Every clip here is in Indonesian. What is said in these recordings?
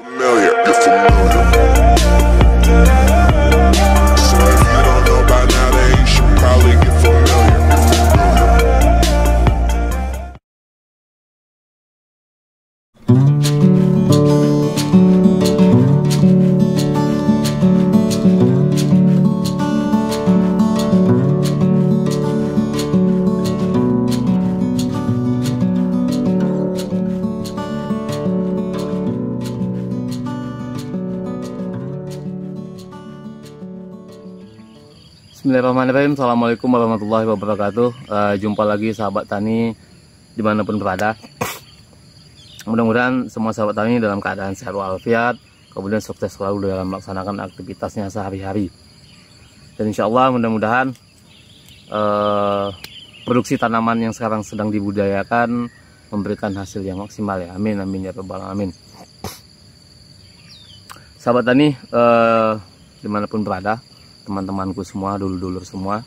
Familiar, you're familiar. So if you don't know by now, then you should probably get familiar. Bismillahirrahmanirrahim. Assalamualaikum warahmatullahi wabarakatuh. Jumpa lagi sahabat tani dimanapun berada. Mudah-mudahan semua sahabat tani dalam keadaan sehat walafiat, kemudian sukses selalu dalam melaksanakan aktivitasnya sehari-hari. Dan insya Allah mudah-mudahan produksi tanaman yang sekarang sedang dibudidayakan memberikan hasil yang maksimal ya. Amin amin ya rabbal alamin. Sahabat tani dimanapun berada, teman-temanku semua, dulur-dulur semua,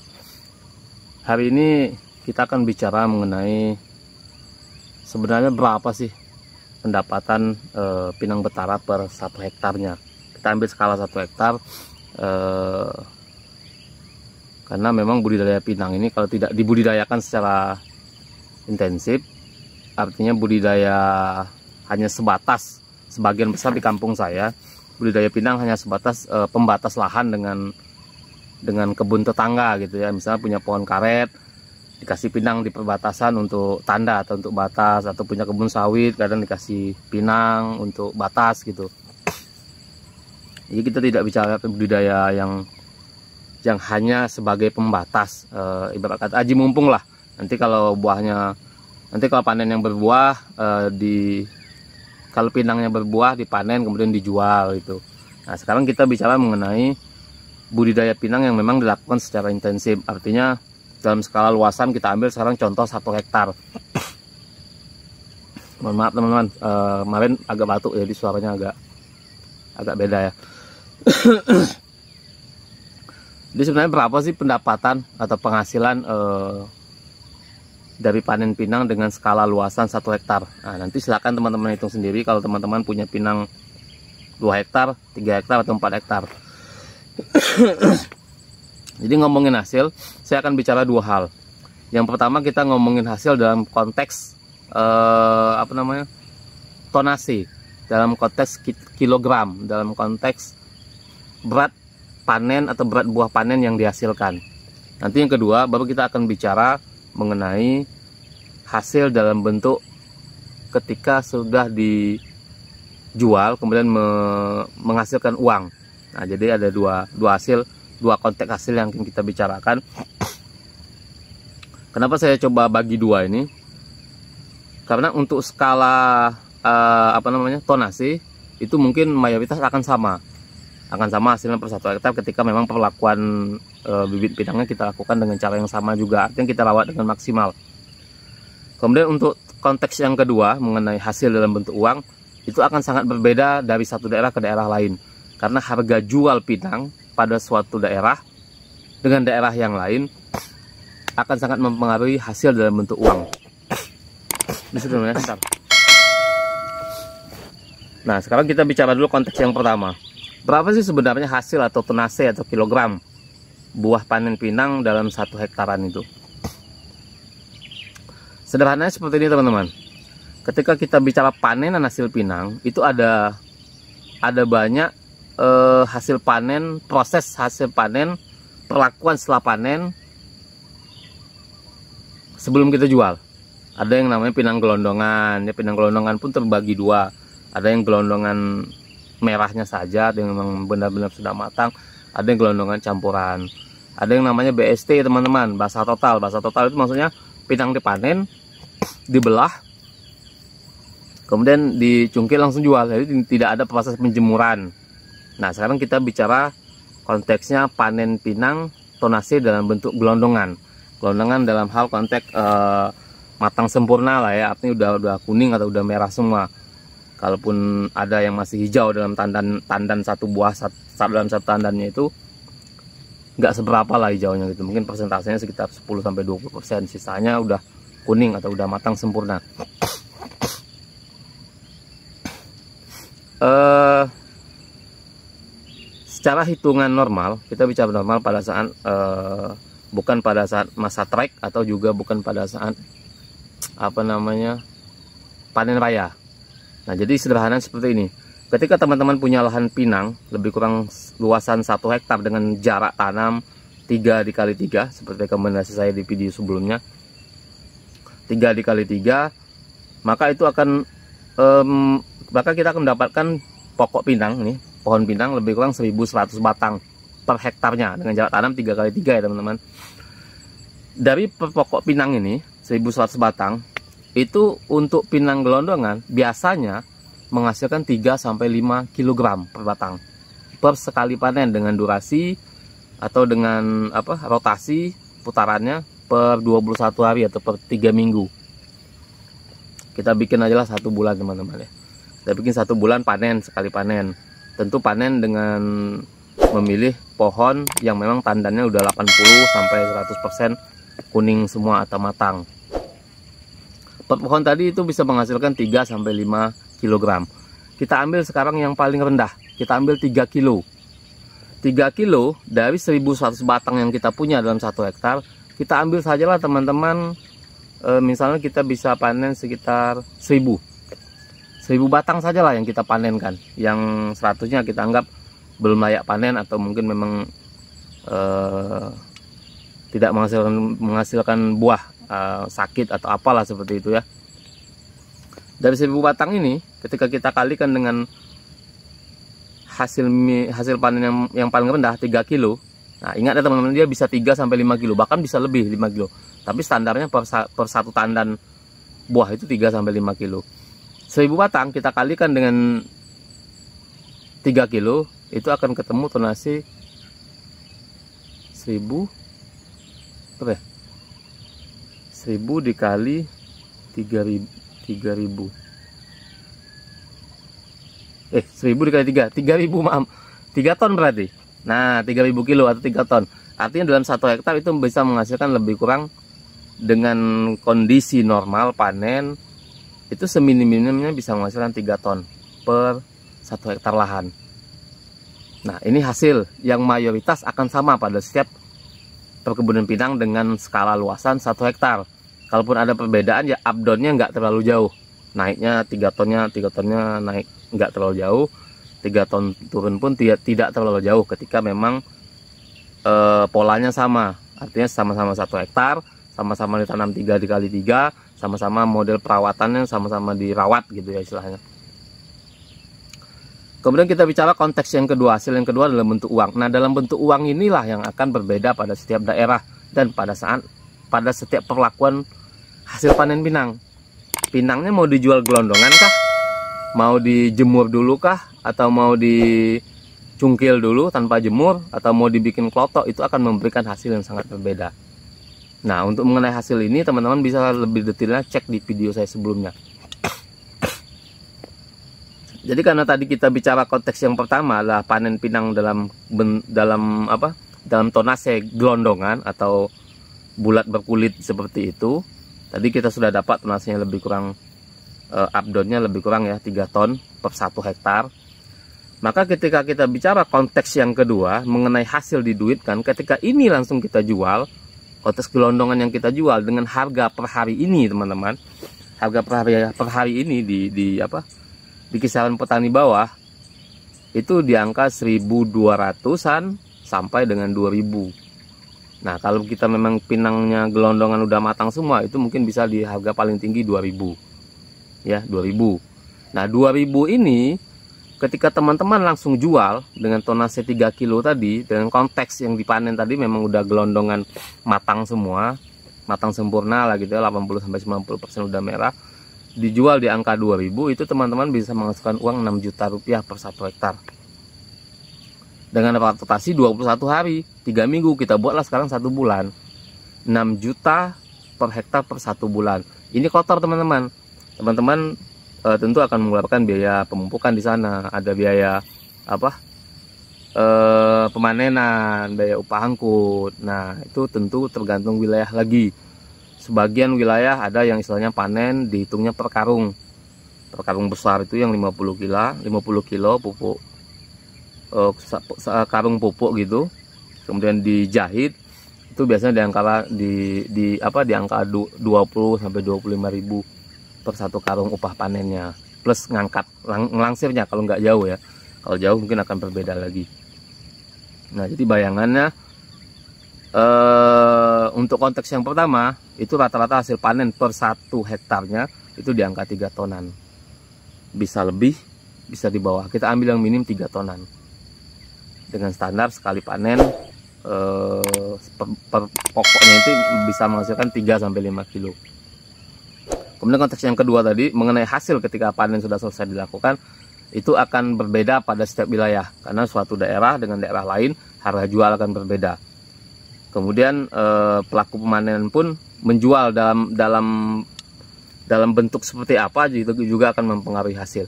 hari ini kita akan bicara mengenai sebenarnya berapa sih pendapatan pinang betara per 1 hektarnya. Kita ambil skala 1 hektar karena memang budidaya pinang ini kalau tidak dibudidayakan secara intensif, artinya budidaya hanya sebatas, sebagian besar di kampung saya budidaya pinang hanya sebatas pembatas lahan dengan kebun tetangga gitu ya. Misalnya punya pohon karet, dikasih pinang di perbatasan untuk tanda atau untuk batas, atau punya kebun sawit kadang dikasih pinang untuk batas gitu. Jadi kita tidak bicara budidaya yang hanya sebagai pembatas, ibarat kata aji mumpung lah. Nanti kalau buahnya, nanti kalau panen yang berbuah, kalau pinangnya berbuah dipanen kemudian dijual itu. Nah sekarang kita bicara mengenai budidaya pinang yang memang dilakukan secara intensif, artinya dalam skala luasan. Kita ambil sekarang contoh 1 hektar. Mohon maaf teman-teman, kemarin agak batuk jadi suaranya agak beda ya. Jadi sebenarnya berapa sih pendapatan atau penghasilan dari panen pinang dengan skala luasan 1 hektar? Nah nanti silakan teman-teman hitung sendiri kalau teman-teman punya pinang 2 hektar, 3 hektar atau 4 hektar. Jadi ngomongin hasil, saya akan bicara 2 hal. Yang pertama kita ngomongin hasil dalam konteks tonase, dalam konteks kilogram, dalam konteks berat panen atau berat buah panen yang dihasilkan. Nanti yang kedua baru kita akan bicara mengenai hasil dalam bentuk ketika sudah dijual kemudian menghasilkan uang. Nah, jadi ada dua konteks hasil yang kita bicarakan. Kenapa saya coba bagi 2 ini? Karena untuk skala tonase itu mungkin mayoritas akan sama hasilnya per 1 hektar ketika memang perlakuan bibit pinangnya kita lakukan dengan cara yang sama juga, artinya kita rawat dengan maksimal. Kemudian untuk konteks yang kedua mengenai hasil dalam bentuk uang, itu akan sangat berbeda dari satu daerah ke daerah lain. Karena harga jual pinang pada suatu daerah dengan daerah yang lain akan sangat mempengaruhi hasil dalam bentuk uang. Nah, sekarang kita bicara dulu konteks yang pertama. Berapa sih sebenarnya hasil atau tonase atau kilogram buah panen pinang dalam 1 hektaran itu? Sederhananya seperti ini teman-teman. Ketika kita bicara panenan hasil pinang, itu ada banyak hasil panen, proses hasil panen, perlakuan setelah panen sebelum kita jual. Ada yang namanya pinang gelondongan ya, pinang gelondongan pun terbagi 2. Ada yang gelondongan merahnya saja, ada yang memang benar-benar sudah matang, ada yang gelondongan campuran. Ada yang namanya BST teman-teman, basah total. Basah total itu maksudnya pinang dipanen, dibelah, kemudian dicungkil langsung jual, jadi tidak ada proses penjemuran. Nah sekarang kita bicara konteksnya panen pinang tonase dalam bentuk gelondongan. Gelondongan dalam hal konteks matang sempurna lah ya, artinya udah kuning atau udah merah semua. Kalaupun ada yang masih hijau dalam tandan satu buah dalam satu tandannya itu nggak seberapa lah hijaunya gitu, mungkin persentasenya sekitar 10-20%, sisanya udah kuning atau udah matang sempurna. secara hitungan normal, kita bicara normal pada saat bukan pada saat masa trek atau juga bukan pada saat panen raya. Nah, jadi sederhana seperti ini. Ketika teman-teman punya lahan pinang lebih kurang luasan 1 hektar dengan jarak tanam 3 dikali 3 seperti rekomendasi saya di video sebelumnya, 3 dikali 3, maka itu akan maka kita akan mendapatkan pokok pinang nih, pohon pinang lebih kurang 1100 batang per hektarnya dengan jarak tanam 3 kali 3 ya teman-teman. Dari pokok pinang ini 1100 batang itu untuk pinang gelondongan biasanya menghasilkan 3-5 kg per batang per sekali panen, dengan durasi atau dengan rotasi putarannya per 21 hari atau per 3 minggu. Kita bikin aja lah 1 bulan teman-teman ya. Kita bikin 1 bulan panen, sekali panen. Tentu panen dengan memilih pohon yang memang tandannya udah 80-100% kuning semua atau matang. Per pohon tadi itu bisa menghasilkan 3-5 kg. Kita ambil sekarang yang paling rendah, kita ambil 3 kilo. 3 kilo dari 1100 batang yang kita punya dalam 1 hektar, kita ambil sajalah teman-teman, misalnya kita bisa panen sekitar 1000 batang sajalah yang kita panenkan. Yang 100-nya kita anggap belum layak panen atau mungkin memang tidak menghasilkan buah, sakit atau apalah seperti itu ya. Dari 1000 batang ini ketika kita kalikan dengan hasil panen yang paling rendah 3 kilo. Nah, ingat ya teman-teman, dia bisa 3-5 kilo, bahkan bisa lebih 5 kilo. Tapi standarnya per 1 tandan buah itu 3-5 kilo. 1000 batang kita kalikan dengan 3 kilo, itu akan ketemu tonase 1000 dikali 3000 1000 dikali 3000 maaf, 3 ton berarti. Nah, 3000 kilo atau 3 ton. Artinya dalam 1 hektar itu bisa menghasilkan lebih kurang, dengan kondisi normal panen itu seminim-minimnya bisa menghasilkan 3 ton per 1 hektar lahan. Nah, ini hasil yang mayoritas akan sama pada setiap perkebunan pinang dengan skala luasan 1 hektar. Kalaupun ada perbedaan ya up-downnya nggak terlalu jauh. Naiknya 3 tonnya naik nggak terlalu jauh. 3 ton turun pun tidak terlalu jauh ketika memang polanya sama. Artinya sama-sama 1 hektar, sama-sama ditanam 3 dikali 3, sama-sama model perawatannya sama-sama dirawat gitu ya istilahnya. Kemudian kita bicara konteks yang kedua, hasil yang kedua dalam bentuk uang. Nah, dalam bentuk uang inilah yang akan berbeda pada setiap daerah dan pada setiap perlakuan hasil panen pinang. Pinangnya mau dijual gelondongan kah? Mau dijemur dulu kah? Atau mau dicungkil dulu tanpa jemur? Atau mau dibikin klotok? Itu akan memberikan hasil yang sangat berbeda. Nah, untuk mengenai hasil ini teman-teman bisa lebih detailnya cek di video saya sebelumnya. Jadi karena tadi kita bicara konteks yang pertama adalah panen pinang dalam tonase gelondongan atau bulat berkulit seperti itu. Tadi kita sudah dapat tonasenya lebih kurang, up-downnya lebih kurang ya 3 ton per 1 hektar. Maka ketika kita bicara konteks yang kedua mengenai hasil diduitkan, ketika ini langsung kita jual, konteks gelondongan yang kita jual dengan harga per hari ini teman-teman, harga per hari ini di kisaran petani bawah itu di angka 1.200-an sampai dengan 2.000. Nah, kalau kita memang pinangnya gelondongan udah matang semua, itu mungkin bisa di harga paling tinggi 2.000. Ya, 2.000. Nah, 2.000 ini ketika teman-teman langsung jual dengan tonase 3 kilo tadi, dengan konteks yang dipanen tadi memang udah gelondongan matang semua, matang sempurna lah gitu ya, 80-90% udah merah, dijual di angka 2.000, itu teman-teman bisa menghasilkan uang 6 juta rupiah per 1 hektar. Dengan rotasi 21 hari, 3 minggu, kita buatlah sekarang 1 bulan. 6 juta per hektar per 1 bulan. Ini kotor teman-teman. Teman-teman tentu akan mengeluarkan biaya pemupukan di sana, ada biaya pemanenan, biaya upah angkut. Nah, itu tentu tergantung wilayah lagi. Sebagian wilayah ada yang istilahnya panen dihitungnya per karung. Per karung besar itu yang 50 kilo pupuk karung pupuk gitu, kemudian dijahit, itu biasanya di angka 20 sampai 25.000 per satu karung upah panennya, plus ngelangsirnya kalau nggak jauh ya. Kalau jauh mungkin akan berbeda lagi. Nah, jadi bayangannya untuk konteks yang pertama itu rata-rata hasil panen per 1 hektarnya itu di angka 3 tonan. Bisa lebih, bisa di bawah. Kita ambil yang minim 3 tonan. Dengan standar sekali panen per pokoknya itu bisa menghasilkan 3 sampai 5 kilo. Kemudian konteks yang kedua tadi mengenai hasil ketika panen sudah selesai dilakukan, itu akan berbeda pada setiap wilayah karena suatu daerah dengan daerah lain harga jual akan berbeda. Kemudian pelaku pemanenan pun menjual dalam bentuk seperti apa juga akan mempengaruhi hasil.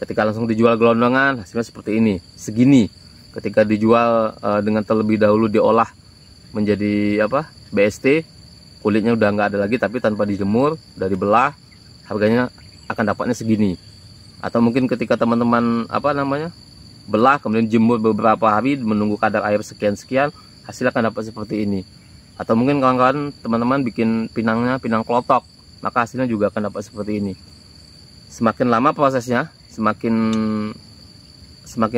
Ketika langsung dijual gelondongan, hasilnya seperti ini, segini. Ketika dijual dengan terlebih dahulu diolah menjadi BST, kulitnya udah nggak ada lagi, tapi tanpa dijemur, udah dibelah, harganya akan dapatnya segini. Atau mungkin ketika teman-teman belah kemudian jemur beberapa hari menunggu kadar air sekian-sekian, hasil akan dapat seperti ini. Atau mungkin kawan-kawan teman-teman bikin pinang klotok, maka hasilnya juga akan dapat seperti ini. Semakin lama prosesnya, semakin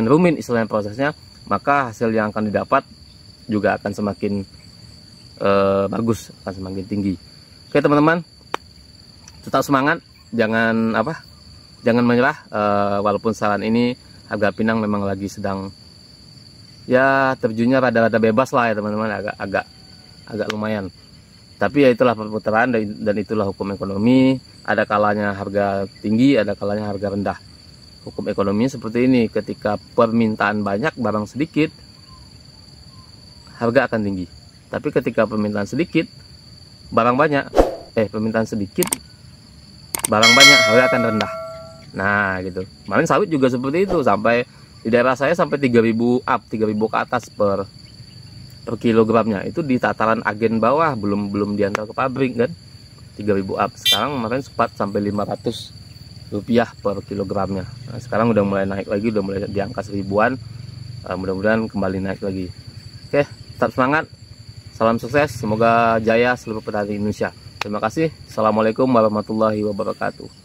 rumit istilahnya prosesnya, maka hasil yang akan didapat juga akan semakin bagus, akan semakin tinggi. Oke teman-teman, tetap semangat, jangan menyerah. Walaupun saran ini harga pinang memang lagi sedang ya terjunnya rada-rada bebas lah ya teman-teman, agak lumayan. Tapi ya itulah perputaran dan itulah hukum ekonomi. Ada kalanya harga tinggi, ada kalanya harga rendah. Hukum ekonomi seperti ini, ketika permintaan banyak barang sedikit, harga akan tinggi. Tapi ketika permintaan sedikit, permintaan sedikit, barang banyak, harga akan rendah. Nah gitu. Kemarin sawit juga seperti itu, sampai di daerah saya sampai 3.000 ke atas per kilogramnya. Itu di tataran agen bawah, belum diantar ke pabrik kan. 3.000 Sekarang kemarin sempat sampai 500 rupiah per kilogramnya. Nah, sekarang udah mulai naik lagi, udah mulai di angka 1000-an. Mudah-mudahan kembali naik lagi. Oke, tetap semangat, salam sukses, semoga jaya seluruh petani Indonesia. Terima kasih. Assalamualaikum warahmatullahi wabarakatuh.